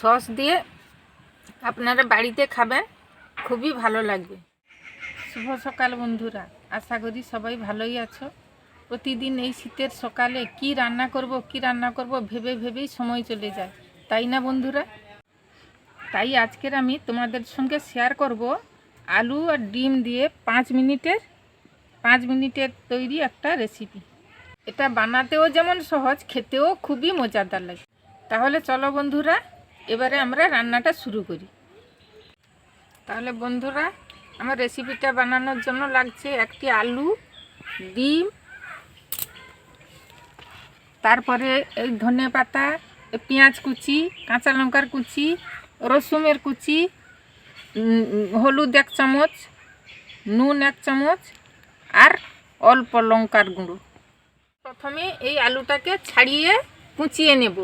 Sauce দিয়ে আপনারা বাড়িতে খাবেন, খুবই ভালো লাগবে। শুভ সকাল বন্ধুরা, আশা করি সবাই ভালোই আছো। প্রতিদিন এই শীতের সকালে কি রান্না করব ভেবে ভেবেই সময় চলে যায়, তাই না বন্ধুরা? তাই আজকের আমি তোমাদের সঙ্গে শেয়ার করব আলু আর ডিম দিয়ে 5 মিনিটের তৈরি একটা রেসিপি। এটা বানাতেও যেমন সহজ, খেতেও খুবই মজাদার লাগে। তাহলে চলো বন্ধুরা, এবারে আমরা রান্নাটা শুরু করি। তাহলে বন্ধুরা, আমার রেসিপিটা বানানোর জন্য লাগছে একটি আলু, ডিম, তারপরে এই ধনেপাতা, পেঁয়াজ কুচি, কাঁচা লঙ্কার কুচি, রসুনের কুচি, হলুদ 1 চামচ, নুন 1 চামচ আর অল্প লঙ্কার গুঁড়ো। প্রথমে এই আলুটাকে ছাড়িয়ে কুচিয়ে নেব।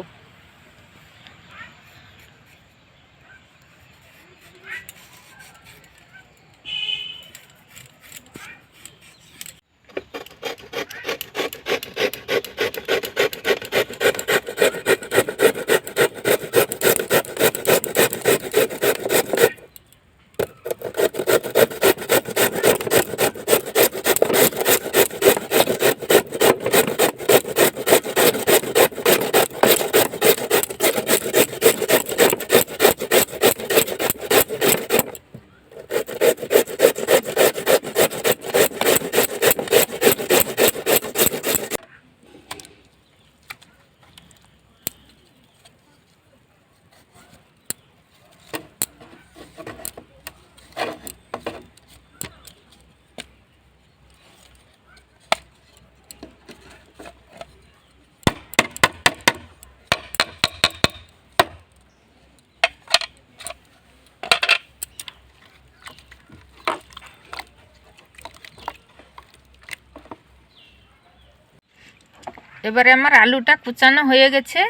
এবারে আমার আলুটা কুচানো হয়ে গেছে,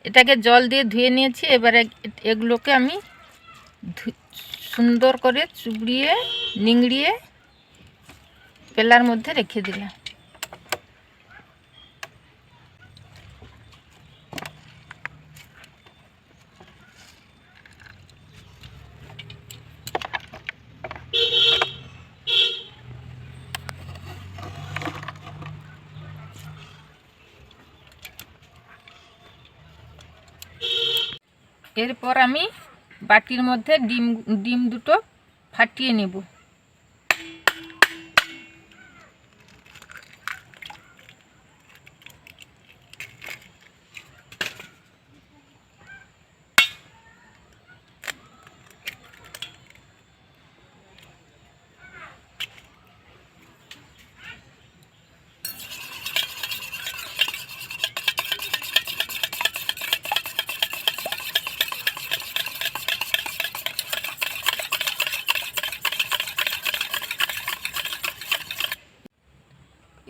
এটাকে জল দিয়ে ধুয়ে নিয়েছি। এবারে এগুলোকে আমি সুন্দর করে চুবড়িয়ে নিংড়িয়ে পেলার মধ্যে রেখে দিলাম। এরপর আমি বাটির মধ্যে ডিম দুটো ফাটিয়ে নেব।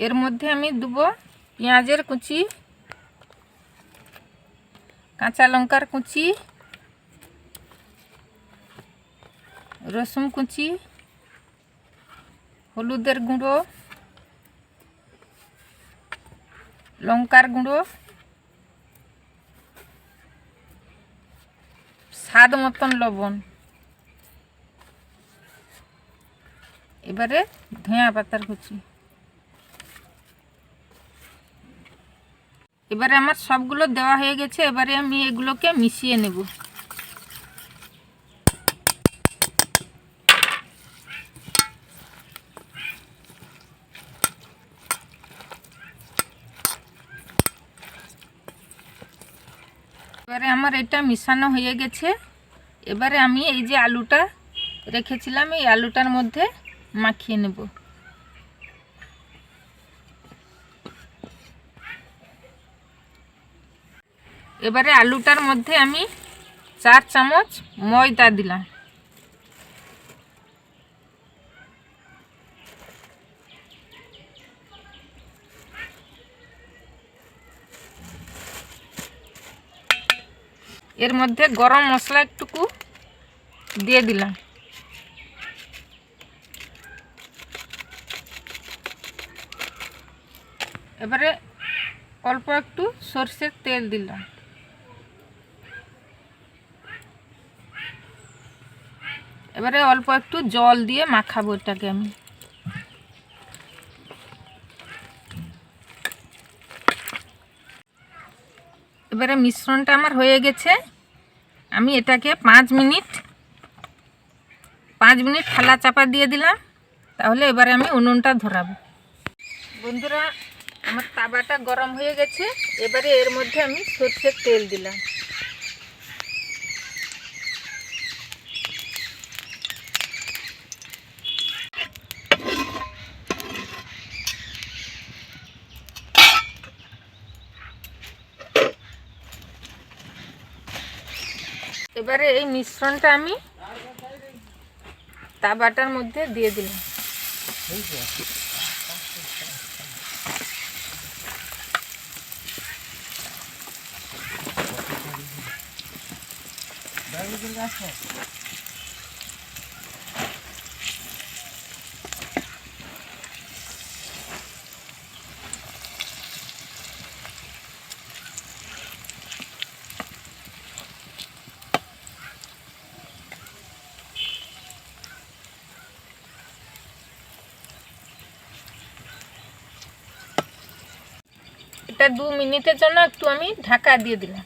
এর মধ্যে আমি দেব পেঁয়াজের কুচি, কাঁচা লঙ্কার কুচি, রসুন কুচি, হলুদের গুঁড়ো, লঙ্কার গুঁড়ো, স্বাদ মতন লবণ। এবারে ধনিয়া পাতার কুচি। এবারে আমার সবগুলো দেওয়া হয়ে গেছে, এবারে আমি এগুলোকে মিশিয়ে নেব। এবারে আমার এটা মিশানো হয়ে গেছে। এবারে আমি এই যে আলুটা রেখেছিলাম, এই আলুটার মধ্যে মাখিয়ে নেব। এবারে আলুটার মধ্যে আমি 4 চামচ ময়দা দিলাম। এর মধ্যে গরম মশলা একটুকু দিয়ে দিলাম। এবারে অল্প একটু সরষের তেল দিলাম। এবারে অল্প একটু জল দিয়ে মাখাবো এটাকে আমি। এবারে মিশ্রণটা আমার হয়ে গেছে। আমি এটাকে 5 মিনিট থালা চাপা দিয়ে দিলাম। তাহলে এবারে আমি উনুনটা ধরাবো। বন্ধুরা, আমার তাওয়াটা গরম হয়ে গেছে। এবারে এর মধ্যে আমি সরষের তেল দিলাম। এবারে এই মিশ্রণটা আমি তাওয়াটার মধ্যে দিয়ে দিলাম। এটা 2 মিনিটের জন্য একটু আমি ঢাকা দিয়ে দিলাম।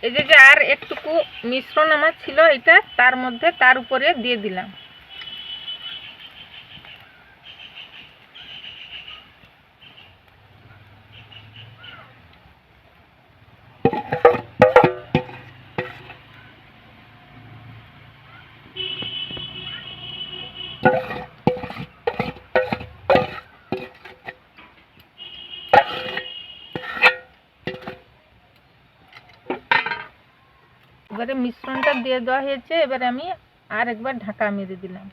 এই যে আর একটুকু মিশ্রণ আমার ছিল, এটা তার উপরে দিয়ে দিলাম। এবারে মিশ্রণটা দিয়ে দেওয়া হয়েছে। এবারে আমি আর একবার ঢাকা মেরে দিলাম।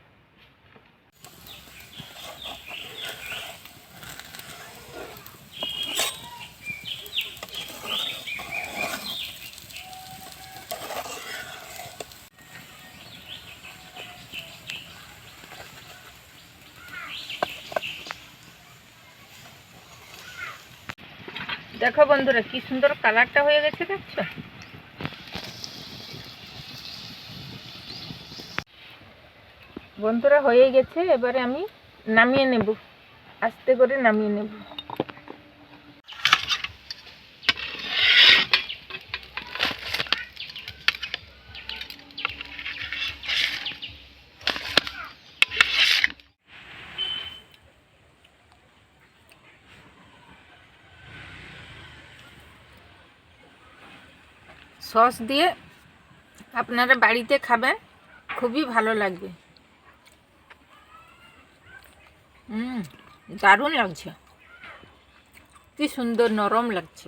দেখো বন্ধুরা, কি সুন্দর কালারটা হয়ে গেছে, দেখছো? বন্ধুরা, হয়ে গেছে। এবারে আমি নামিয়ে নেব, আস্তে করে নামিয়ে নেব। সস দিয়ে আপনারা বাড়িতে খাবেন, খুবই ভালো লাগবে। দারুণ লাগছে, কি সুন্দর নরম লাগছে।